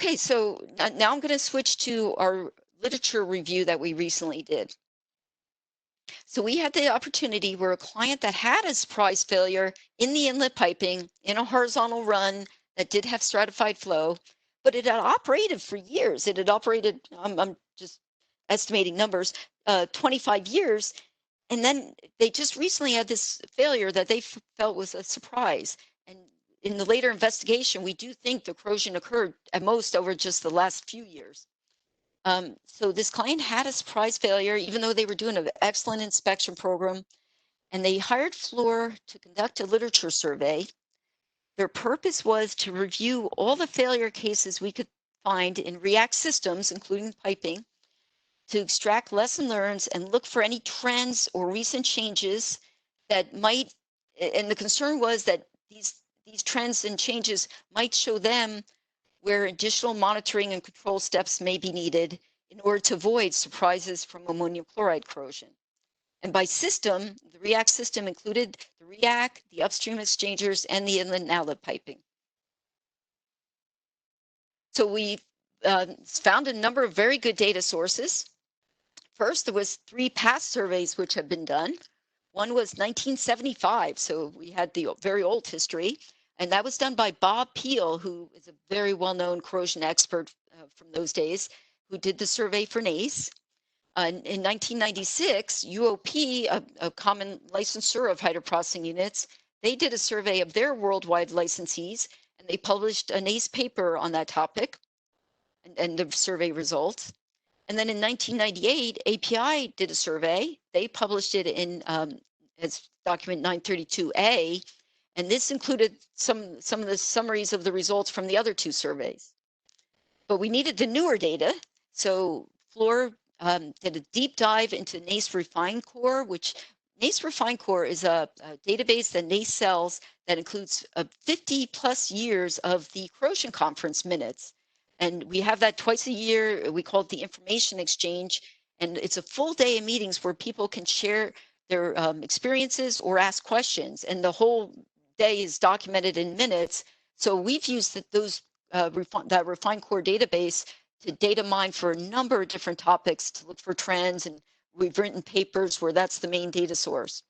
Okay, so now I'm going to switch to our literature review that we recently did. So we had the opportunity where a client that had a surprise failure in the inlet piping in a horizontal run that did have stratified flow, but it had operated for years. It had operated, I'm just estimating numbers, 25 years. And then they just recently had this failure that they felt was a surprise. And in the later investigation, we do think the corrosion occurred at most over just the last few years. So this client had a surprise failure, even though they were doing an excellent inspection program, and they hired Fluor to conduct a literature survey. Their purpose was to review all the failure cases we could find in REAC systems, including piping, to extract lesson learns and look for any trends or recent changes that might, and the concern was that these trends and changes might show them where additional monitoring and control steps may be needed in order to avoid surprises from ammonium chloride corrosion. And by system, the REAC system included the REAC, the upstream exchangers, and the inlet and outlet piping. So we found a number of very good data sources. First, there was 3 past surveys which have been done. One was 1975, so we had the very old history. And that was done by Bob Peel, who is a very well-known corrosion expert from those days, who did the survey for NACE. In 1996, UOP, a common licensor of hydroprocessing units, they did a survey of their worldwide licensees, and they published a NACE paper on that topic and the survey results. And then in 1998, API did a survey. They published it in as document 932A, and this included some of the summaries of the results from the other 2 surveys. But we needed the newer data, so Fluor did a deep dive into NACE Refine Core, which NACE Refine Core is a database that NACE sells that includes 50 plus years of the corrosion conference minutes. And we have that twice a year. We call it the information exchange. And it's a full day of meetings where people can share their experiences or ask questions. And the whole day is documented in minutes. So we've used that Refine Core database to data mine for a number of different topics to look for trends. And we've written papers where that's the main data source.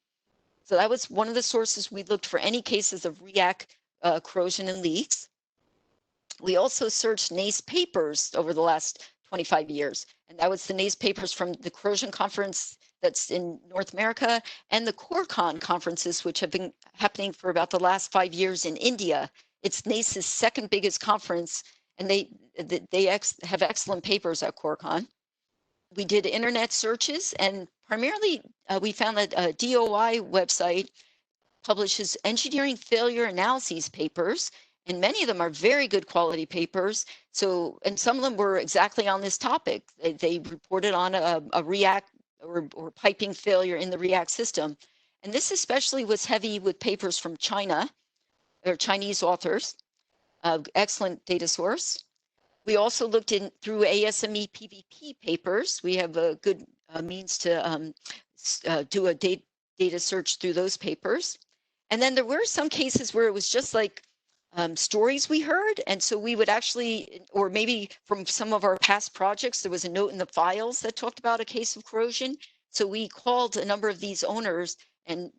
So that was one of the sources we looked for any cases of REAC corrosion and leaks. We also searched NACE papers over the last 25 years, and that was the NACE papers from the corrosion conference that's in North America and the CoreCon conferences, which have been happening for about the last 5 years in India. It's NACE's second biggest conference, and they have excellent papers at CoreCon. We did internet searches, and primarily we found that a DOI website publishes engineering failure analyses papers, and many of them are very good quality papers. So, and some of them were exactly on this topic. They reported on a REAC or piping failure in the REAC system. And this especially was heavy with papers from China, or Chinese authors, excellent data source. We also looked through ASME PVP papers. We have a good means to do a data search through those papers. And then there were some cases where it was just like stories we heard. And so we would actually, or maybe from some of our past projects, there was a note in the files that talked about a case of corrosion. So we called a number of these owners and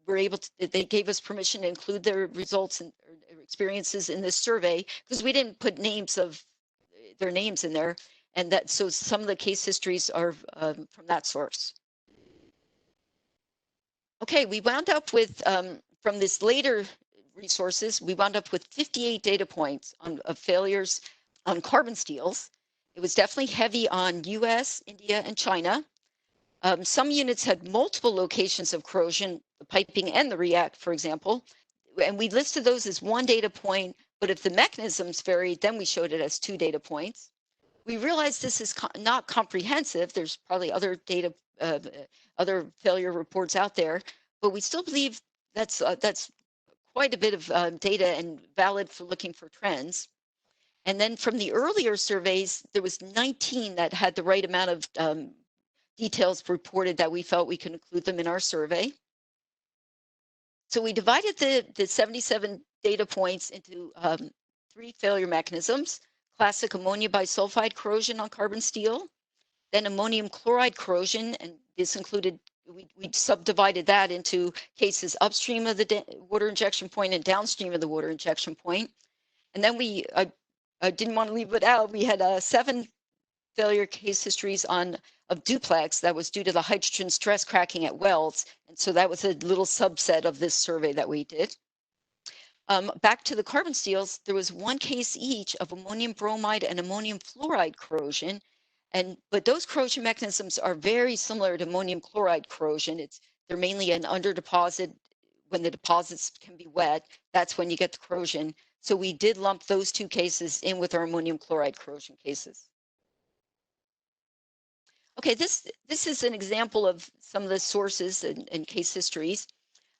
were able to, they gave us permission to include their results and experiences in this survey, because we didn't put their names in there. And that, so some of the case histories are from that source. Okay, we wound up with, from this later resources, we wound up with 58 data points of failures on carbon steels. It was definitely heavy on US, India, and China. Some units had multiple locations of corrosion, the piping and the REAC, for example. And we listed those as 1 data point, but if the mechanisms varied, then we showed it as 2 data points. We realized this is not comprehensive. There's probably other data, other failure reports out there, but we still believe that's quite a bit of data and valid for looking for trends. And then from the earlier surveys, there was 19 that had the right amount of details reported that we felt we could include them in our survey. So we divided the 77 data points into 3 failure mechanisms: classic ammonia bisulfide corrosion on carbon steel, then ammonium chloride corrosion, and this included, we subdivided that into cases upstream of the water injection point and downstream of the water injection point. And then I didn't want to leave it out. We had 7 failure case histories of Duplex that was due to the hydrogen stress cracking at wells. And so that was a little subset of this survey that we did. Back to the carbon steels, there was 1 case each of ammonium bromide and ammonium fluoride corrosion. But those corrosion mechanisms are very similar to ammonium chloride corrosion. They're mainly an under deposit. When the deposits can be wet, that's when you get the corrosion. So we did lump those 2 cases in with our ammonium chloride corrosion cases. Okay, this is an example of some of the sources and case histories.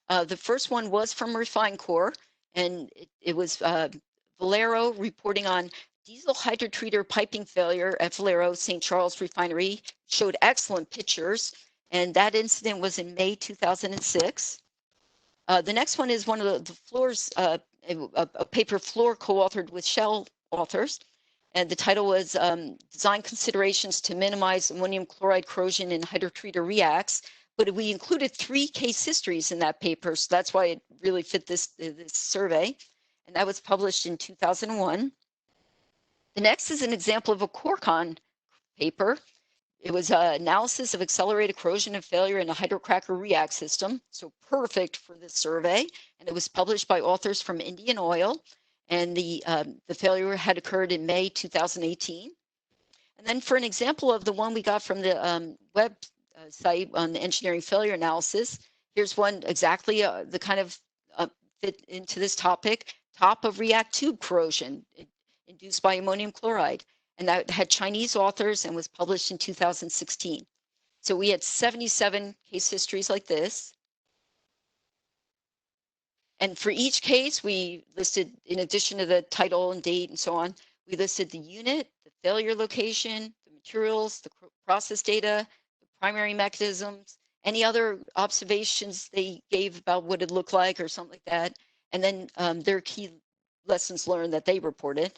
The first one was from Refined Core, and it was Valero reporting on diesel hydrotreater piping failure at Valero St. Charles Refinery. Showed excellent pictures, and that incident was in May 2006. The next one is one of the Fluor's, a paper Fluor co-authored with Shell authors, and the title was Design Considerations to Minimize Ammonium Chloride Corrosion in Hydrotreater Reacts. But we included 3 case histories in that paper, so that's why it really fit this survey. And that was published in 2001. The next is an example of a Corcon paper. It was an analysis of accelerated corrosion and failure in a hydrocracker REAC system, so perfect for this survey. And it was published by authors from Indian Oil, and the failure had occurred in May 2018. And then for an example of the one we got from the web site on the engineering failure analysis, here's one exactly the kind of fit into this topic: top of REAC tube corrosion induced by ammonium chloride. And that had Chinese authors and was published in 2016. So we had 77 case histories like this. And for each case, we listed, in addition to the title and date and so on, we listed the unit, the failure location, the materials, the process data, the primary mechanisms, any other observations they gave about what it looked like or something like that, and then their key lessons learned that they reported.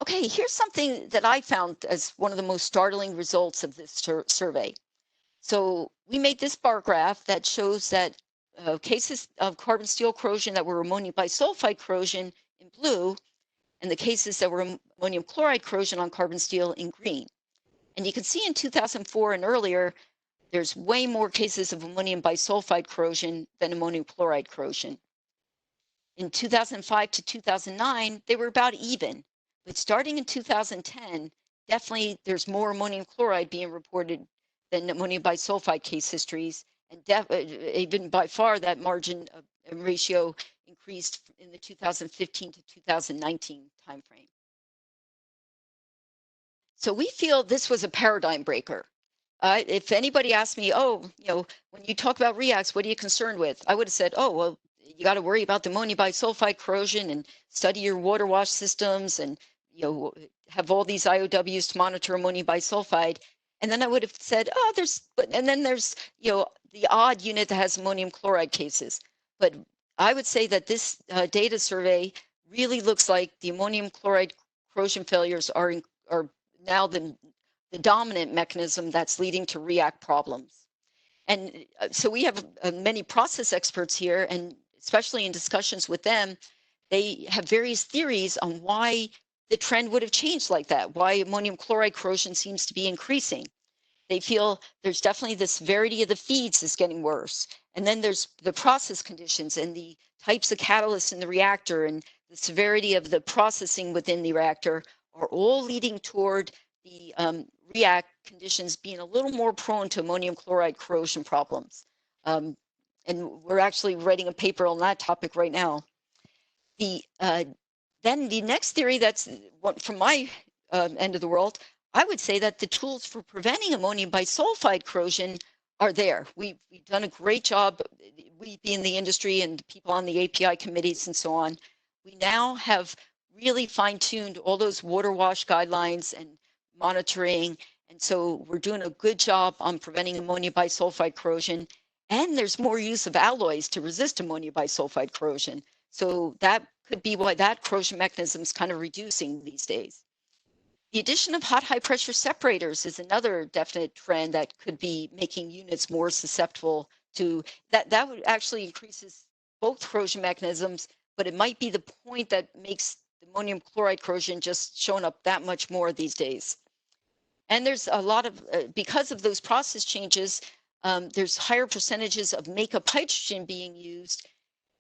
Okay, here's something that I found as one of the most startling results of this survey. So we made this bar graph that shows that cases of carbon steel corrosion that were ammonium bisulfide corrosion in blue, and the cases that were ammonium chloride corrosion on carbon steel in green. And you can see in 2004 and earlier, there's way more cases of ammonium bisulfide corrosion than ammonium chloride corrosion. In 2005 to 2009, they were about even. But starting in 2010, definitely there's more ammonium chloride being reported than ammonium bisulfide case histories. And even by far, that margin of ratio increased in the 2015 to 2019 timeframe. So we feel this was a paradigm breaker. If anybody asked me, oh, when you talk about reacts, what are you concerned with? I would have said, oh, well, you got to worry about the ammonium bisulfide corrosion and study your water wash systems and have all these IOWs to monitor ammonium bisulfide. And then I would have said, oh, there's the odd unit that has ammonium chloride cases. But I would say that this data survey really looks like the ammonium chloride corrosion failures are now the dominant mechanism that's leading to REAC problems. And so we have many process experts here, and especially in discussions with them, they have various theories on why the trend would have changed like that, why ammonium chloride corrosion seems to be increasing. They feel there's definitely the severity of the feeds is getting worse. And then there's the process conditions and the types of catalysts in the reactor and the severity of the processing within the reactor are all leading toward the REAC conditions being a little more prone to ammonium chloride corrosion problems. And we're actually writing a paper on that topic right now. Then the next theory that's from my end of the world, I would say that the tools for preventing ammonium bisulfide corrosion are there. We've done a great job, we being the industry and people on the API committees and so on. We now have really fine-tuned all those water wash guidelines and monitoring. And so we're doing a good job on preventing ammonium bisulfide corrosion. And there's more use of alloys to resist ammonium bisulfide corrosion. So that could be why that corrosion mechanism is kind of reducing these days. The addition of hot high pressure separators is another definite trend that could be making units more susceptible to that. That would actually increases both corrosion mechanisms, but it might be the point that makes ammonium chloride corrosion just showing up that much more these days. And there's a lot of, because of those process changes, there's higher percentages of makeup hydrogen being used.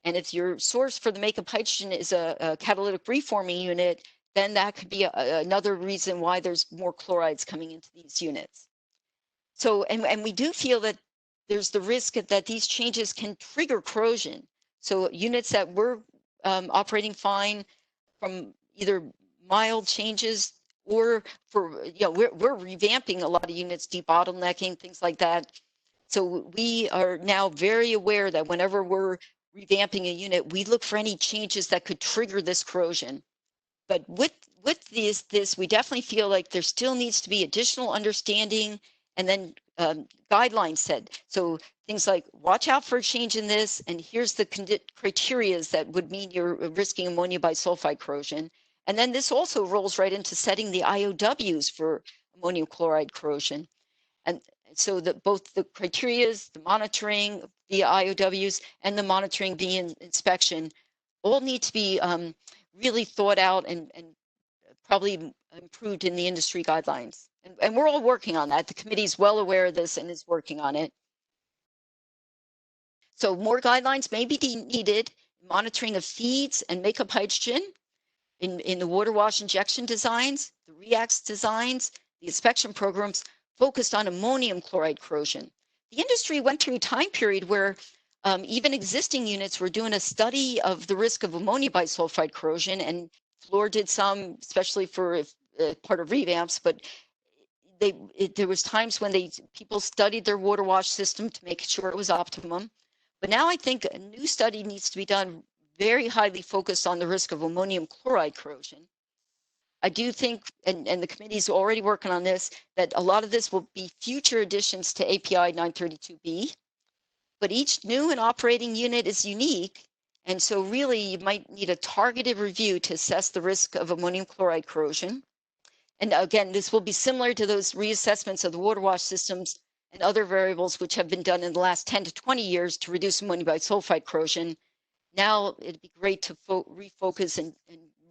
And if your source for the makeup hydrogen is a catalytic reforming unit, then that could be another reason why there's more chlorides coming into these units. So, and we do feel that there's the risk that these changes can trigger corrosion. So units that were operating fine from either mild changes or for, we're revamping a lot of units, debottlenecking, things like that. So we are now very aware that whenever we're revamping a unit, we look for any changes that could trigger this corrosion. But with this, we definitely feel like there still needs to be additional understanding and then guidelines set. So things like watch out for a change in this, and here's the criteria that would mean you're risking ammonia bisulfite corrosion. And then this also rolls right into setting the IOWs for ammonium chloride corrosion. And so that both the criterias, the monitoring, the IOWs, and the monitoring via inspection all need to be really thought out and probably improved in the industry guidelines. And we're all working on that. The committee is well aware of this and is working on it. So more guidelines may be needed. Monitoring of feeds and makeup hydrogen in the water wash injection designs, the REAC designs, the inspection programs focused on ammonium chloride corrosion. The industry went through a time period where even existing units were doing a study of the risk of ammonia bisulfite corrosion, and Fluor did some, especially for part of revamps, but there was times when people studied their water wash system to make sure it was optimum. But now I think a new study needs to be done very highly focused on the risk of ammonium chloride corrosion. I do think, and the committee's already working on this, that a lot of this will be future additions to API 932B, but each new and operating unit is unique. And so really you might need a targeted review to assess the risk of ammonium chloride corrosion. And again, this will be similar to those reassessments of the water wash systems and other variables which have been done in the last 10 to 20 years to reduce ammonium bisulfite corrosion. Now it'd be great to refocus and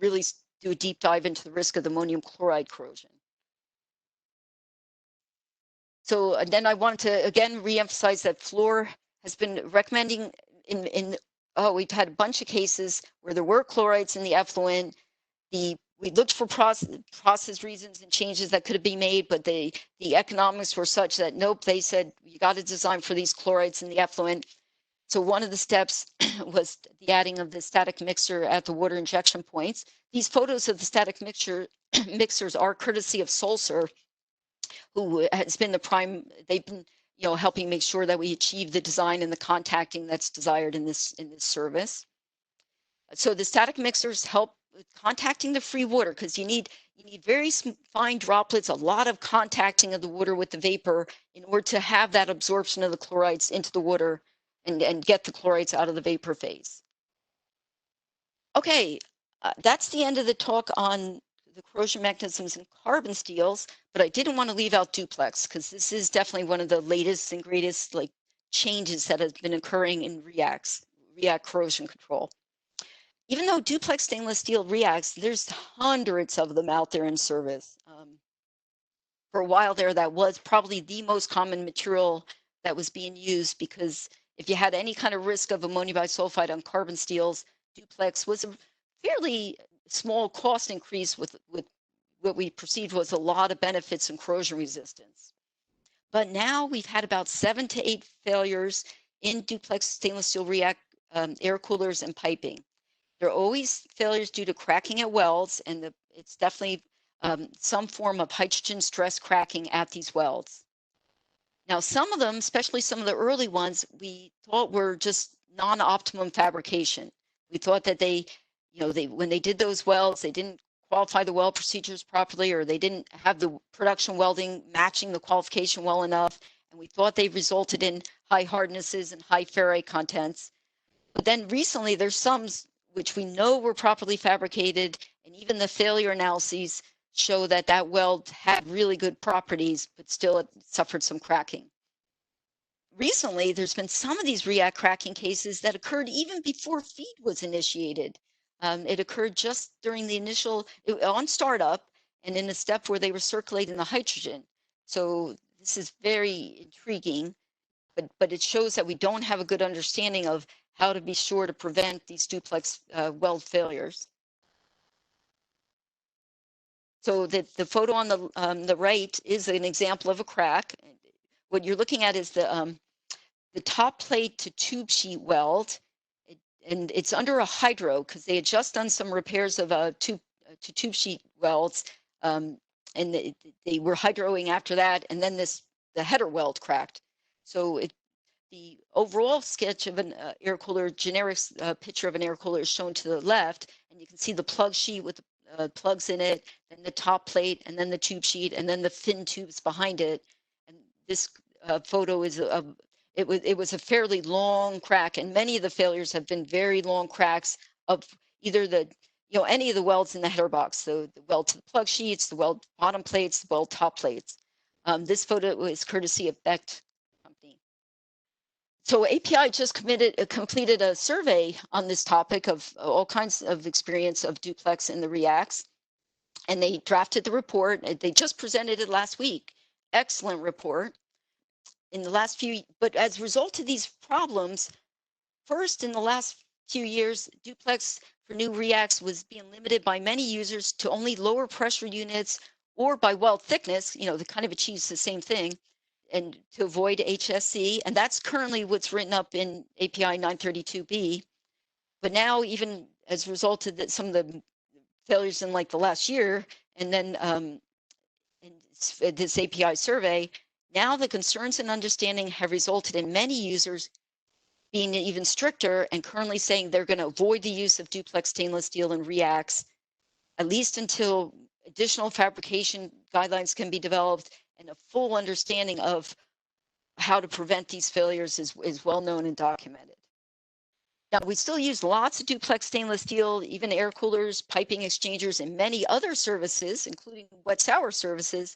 really do a deep dive into the risk of the ammonium chloride corrosion. So and then I wanted to again reemphasize that Fluor has been recommending we've had a bunch of cases where there were chlorides in the effluent. We looked for process reasons and changes that could have been made, but the economics were such that nope, they said you got to design for these chlorides in the effluent. So one of the steps was the adding of the static mixer at the water injection points. These photos of the static mixers are courtesy of Sulzer, who has been the prime. They've been helping make sure that we achieve the design and the contacting that's desired in this service. So the static mixers help with contacting the free water, because you need very fine droplets, a lot of contacting of the water with the vapor in order to have that absorption of the chlorides into the water and get the chlorides out of the vapor phase. Okay, that's the end of the talk on the corrosion mechanisms in carbon steels, but I didn't want to leave out Duplex, because this is definitely one of the latest and greatest changes that has been occurring in REAC corrosion control. Even though Duplex stainless steel REACs, there's hundreds of them out there in service. For a while there, that was probably the most common material that was being used, because if you had any kind of risk of ammonium bisulfite on carbon steels, Duplex was a fairly small cost increase with what we perceived was a lot of benefits in corrosion resistance. But now we've had about 7 to 8 failures in Duplex stainless steel REAC air coolers and piping. There are always failures due to cracking at welds, and it's definitely some form of hydrogen stress cracking at these welds. Now, some of them, especially some of the early ones, we thought were just non-optimum fabrication. We thought that when they did those welds, they didn't qualify the weld procedures properly, or they didn't have the production welding matching the qualification well enough, and we thought they resulted in high hardnesses and high ferrite contents. But then recently, there's some which we know were properly fabricated, and even the failure analyses show that that weld had really good properties, but still it suffered some cracking. Recently, there's been some of these REAC cracking cases that occurred even before feed was initiated. It occurred just during the initial, on startup, and in a step where they were circulating the hydrogen. So this is very intriguing, but it shows that we don't have a good understanding of how to be sure to prevent these duplex weld failures. So the photo on the right is an example of a crack. What you're looking at is the top plate to tube sheet weld, and it's under a hydro because they had just done some repairs of tube to tube sheet welds, and they were hydroing after that, and then the header weld cracked. So the overall sketch of an air cooler, generic picture of an air cooler is shown to the left, and you can see the plug sheet with the plugs in it, and the top plate, and then the tube sheet, and then the fin tubes behind it. And this photo is it was a fairly long crack, and many of the failures have been very long cracks of either any of the welds in the header box. So the weld to the plug sheets, the weld bottom plates, the weld top plates. This photo is courtesy of Becht Company. So API just completed a survey on this topic of all kinds of experience of duplex in the REACs, and they drafted the report. They just presented it last week. Excellent report. In the last but as a result of these problems, first in the last few years, duplex for new REACs was being limited by many users to only lower pressure units or by weld thickness, that kind of achieves the same thing, and to avoid HSC. And that's currently what's written up in API 932B. But now, even as a result of some of the failures in like the last year, and then in this API survey, now the concerns and understanding have resulted in many users being even stricter and currently saying they're going to avoid the use of duplex stainless steel in REACs, at least until additional fabrication guidelines can be developed and a full understanding of how to prevent these failures is well known and documented. Now, we still use lots of duplex stainless steel, even air coolers, piping exchangers, and many other services, including wet sour services,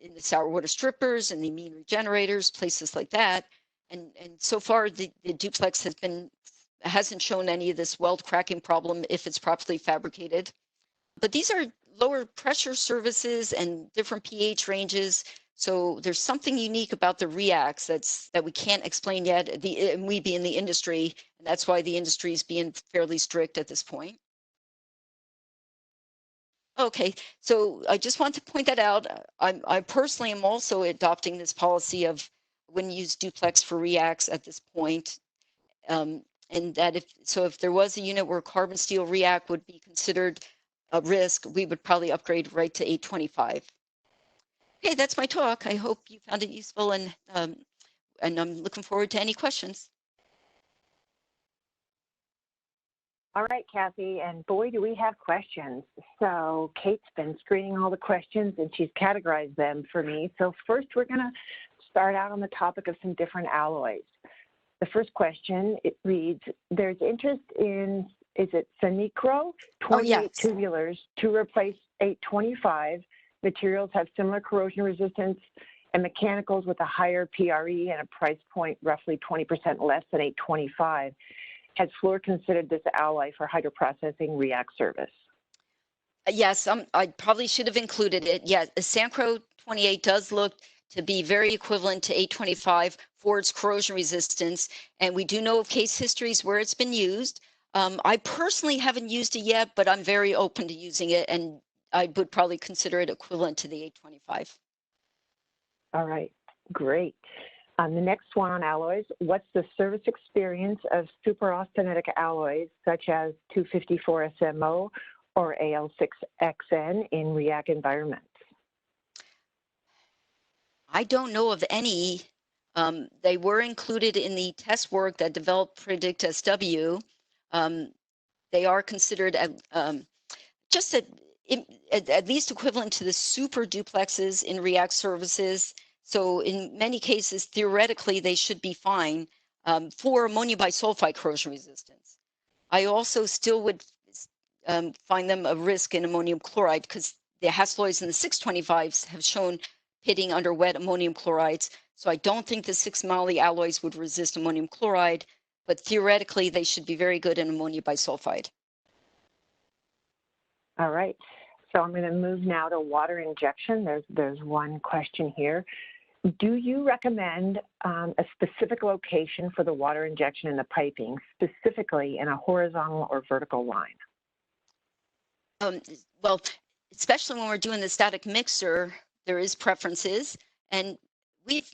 in the sour water strippers and the amine regenerators, places like that. And so far, the duplex hasn't shown any of this weld cracking problem if it's properly fabricated. But these are lower pressure services and different pH ranges. So there's something unique about the REACs that we can't explain yet, and we be in the industry, and that's why the industry is being fairly strict at this point. Okay, so I just want to point that out. I personally am also adopting this policy of when you use duplex for REACs at this point, and that if there was a unit where carbon steel REAC would be considered a risk, we would probably upgrade right to 825. Okay, that's my talk. I hope you found it useful, and I'm looking forward to any questions. All right, Kathy, and boy, do we have questions. So Kate's been screening all the questions, and she's categorized them for me. So first, we're going to start out on the topic of some different alloys. The first question, it reads, there's interest in, is it Sanicro 28 tubulars to replace 825. Materials have similar corrosion resistance and mechanicals with a higher PRE and a price point roughly 20% less than 825. Has Fluor considered this alloy for hydroprocessing REAC service? Yes, I probably should have included it. Yes, the Sanicro 28 does look to be very equivalent to 825 for its corrosion resistance. And we do know of case histories where it's been used. I personally haven't used it yet, but I'm very open to using it, and I would probably consider it equivalent to the 825. All right, great. The next one on alloys, what's the service experience of superaustenitic alloys such as 254 SMO or AL6XN in REAC environments? I don't know of any. They were included in the test work that developed Predict SW. They are considered just at least equivalent to the super duplexes in REAC services. So in many cases, theoretically, they should be fine for ammonium bisulfite corrosion resistance. I also still would find them a risk in ammonium chloride because the Hastelloys and the 625s have shown pitting under wet ammonium chlorides. So I don't think the 6 moly alloys would resist ammonium chloride, but theoretically they should be very good in ammonia bisulfide. All right. So I'm going to move now to water injection. There's one question here. Do you recommend a specific location for the water injection in the piping, specifically in a horizontal or vertical line? Well, especially when we're doing the static mixer, there is preferences, and we've.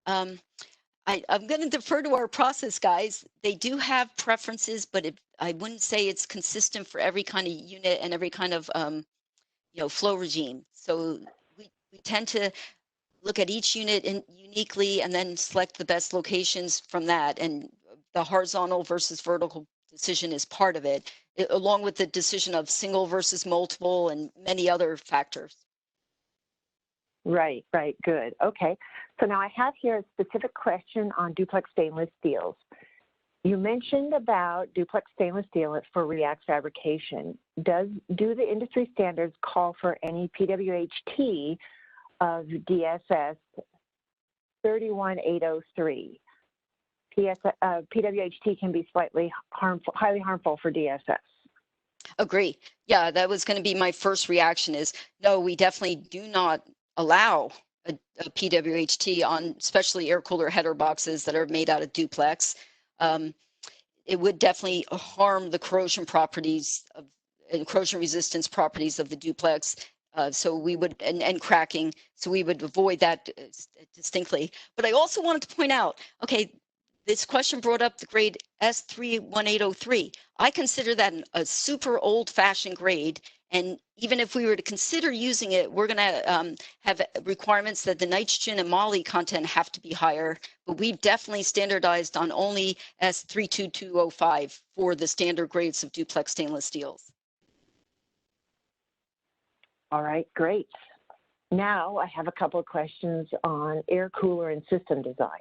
I'm going to defer to our process guys. They do have preferences, but I wouldn't say it's consistent for every kind of unit and every kind of flow regime. So we tend to look at each unit uniquely and then select the best locations from that. And the horizontal versus vertical decision is part of it, along with the decision of single versus multiple and many other factors. Right, good. Okay. So now I have here a specific question on duplex stainless steels. You mentioned about duplex stainless steel for REAC fabrication. Do the industry standards call for any PWHT of DSS 31803? PWHT can be slightly harmful, highly harmful for DSS. Agree. Yeah, that was going to be my first reaction is, no, we definitely do not allow a PWHT on especially air cooler header boxes that are made out of duplex. It would definitely harm the corrosion properties and corrosion resistance properties of the duplex. So we would, and cracking, so we would avoid that distinctly. But I also wanted to point out, okay, this question brought up the grade S31803. I consider that a super old-fashioned grade, and even if we were to consider using it, we're going to have requirements that the nitrogen and moly content have to be higher, but we've definitely standardized on only S32205 for the standard grades of duplex stainless steels. All right, great. Now I have a couple of questions on air cooler and system design.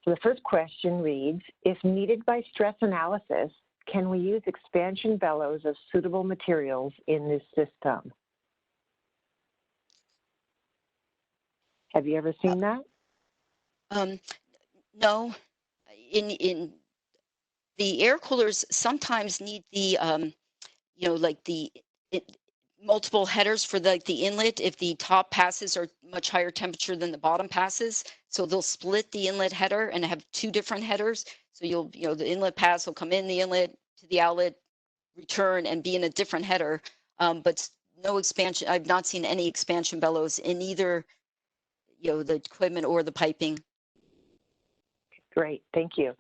So the first question reads, if needed by stress analysis, can we use expansion bellows of suitable materials in this system? Have you ever seen that? No. In the air coolers sometimes need the, like multiple headers for the inlet if the top passes are much higher temperature than the bottom passes. So they'll split the inlet header and have two different headers. So the inlet pass will come in the inlet to the outlet, return, and be in a different header. But no expansion. I've not seen any expansion bellows in either, the equipment or the piping. Great, thank you.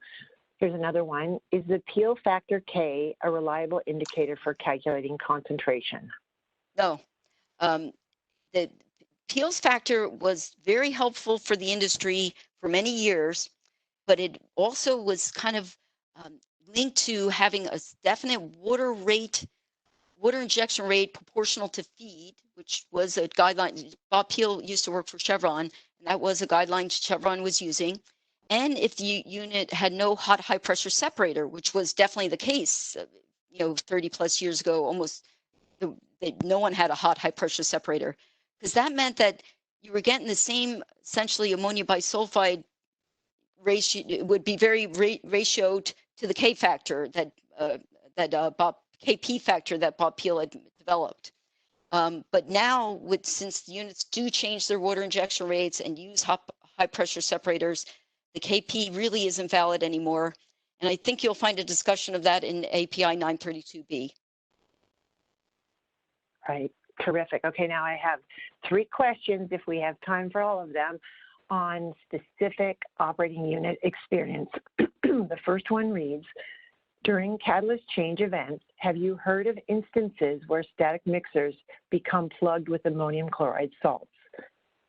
Here's another one. Is the peel factor K a reliable indicator for calculating concentration? No. The Peels factor was very helpful for the industry for many years, but it also was kind of linked to having a definite water injection rate proportional to feed, which was a guideline. Bob Peel used to work for Chevron, and that was a guideline Chevron was using. And if the unit had no hot high pressure separator, which was definitely the case, 30 plus years ago, almost no one had a hot high pressure separator, because that meant that you were getting the same essentially ammonia bisulfide ratio. It would be very ratioed to the K factor that KP factor that Bob Peel had developed. But now, since the units do change their water injection rates and use high pressure separators, the KP really isn't valid anymore. And I think you'll find a discussion of that in API 932B. Right, terrific. Okay, now I have 3 questions, if we have time for all of them, on specific operating unit experience. The first one reads, during catalyst change events, have you heard of instances where static mixers become plugged with ammonium chloride salts?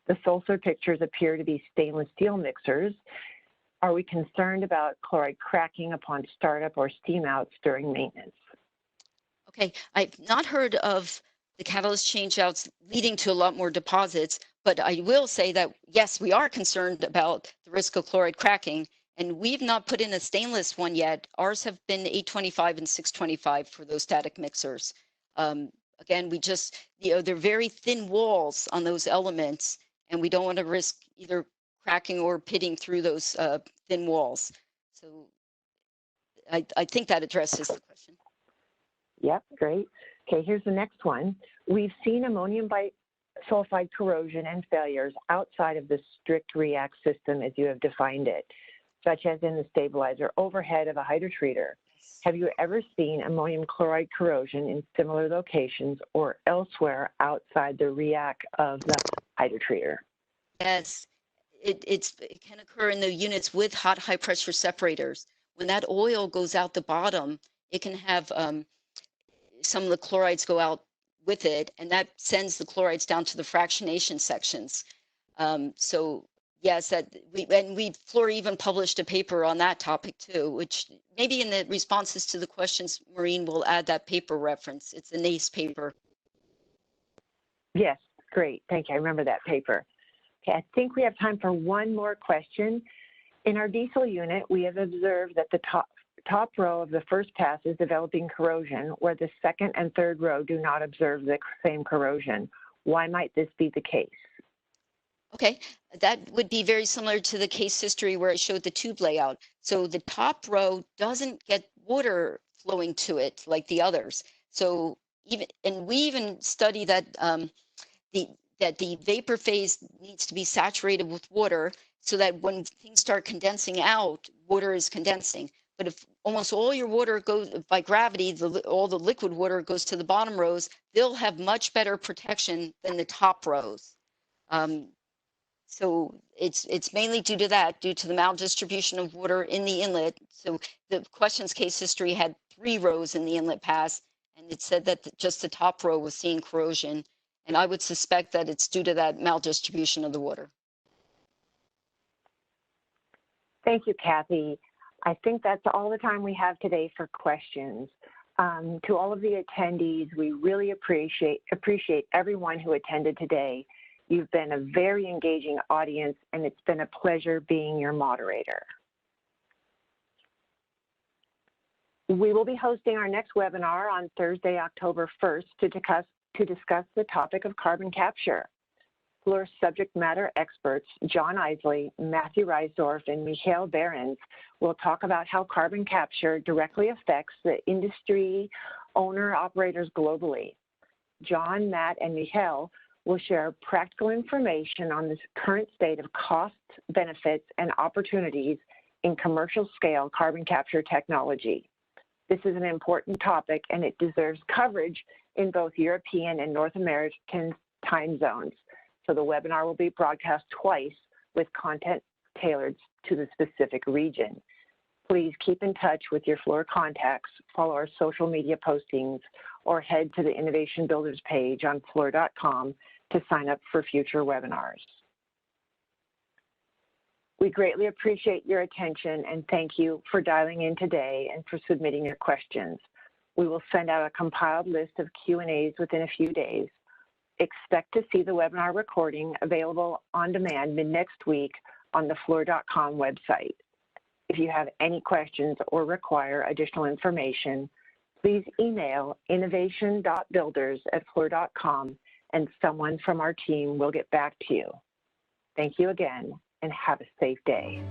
The Sulzer pictures appear to be stainless steel mixers. Are we concerned about chloride cracking upon startup or steam outs during maintenance? Okay, I've not heard of the catalyst changeouts leading to a lot more deposits, but I will say that, yes, we are concerned about the risk of chloride cracking. And we've not put in a stainless one yet. Ours have been 825 and 625 for those static mixers. Again, we just, they're very thin walls on those elements, and we don't want to risk either cracking or pitting through those thin walls. So I think that addresses the question. Yep, great. Okay, here's the next one. We've seen ammonium bisulfide corrosion and failures outside of the strict REAC system as you have defined it, such as in the stabilizer overhead of a hydrotreater. Have you ever seen ammonium chloride corrosion in similar locations or elsewhere outside the REAC of the hydrotreater? Yes, it can occur in the units with hot high pressure separators. When that oil goes out the bottom, it can have some of the chlorides go out with it, and that sends the chlorides down to the fractionation sections. So yes, Fluor even published a paper on that topic too, which maybe in the responses to the questions, Maureen will add that paper reference. It's a NACE paper. Yes, great. Thank you. I remember that paper. Okay, I think we have time for one more question. In our diesel unit, we have observed that the top row of the first pass is developing corrosion, where the second and third row do not observe the same corrosion. Why might this be the case? Okay, that would be very similar to the case history where I showed the tube layout. So the top row doesn't get water flowing to it like the others. So we even study that the vapor phase needs to be saturated with water so that when things start condensing out, water is condensing. But if almost all your water goes by gravity, all the liquid water goes to the bottom rows, they'll have much better protection than the top rows. So it's mainly due to that, due to the maldistribution of water in the inlet. So the questions case history had 3 rows in the inlet pass, and it said that just the top row was seeing corrosion. And I would suspect that it's due to that maldistribution of the water. Thank you, Kathy. I think that's all the time we have today for questions. To all of the attendees, we really appreciate everyone who attended today. You've been a very engaging audience, and it's been a pleasure being your moderator. We will be hosting our next webinar on Thursday, October 1st to discuss the topic of carbon capture. Fluor subject matter experts John Isley, Matthew Reisdorf, and Michael Behrens will talk about how carbon capture directly affects the industry owner-operators globally. John, Matt, and Michael will share practical information on the current state of costs, benefits, and opportunities in commercial scale carbon capture technology. This is an important topic, and it deserves coverage in both European and North American time zones. So the webinar will be broadcast twice with content tailored to the specific region. Please keep in touch with your Fluor contacts, follow our social media postings, or head to the Innovation Builders page on fluor.com to sign up for future webinars. We greatly appreciate your attention and thank you for dialing in today and for submitting your questions. We will send out a compiled list of Q&As within a few days. Expect to see the webinar recording available on demand mid-next week on the fluor.com website. If you have any questions or require additional information, please email innovation.builders@fluor.com and someone from our team will get back to you. Thank you again and have a safe day.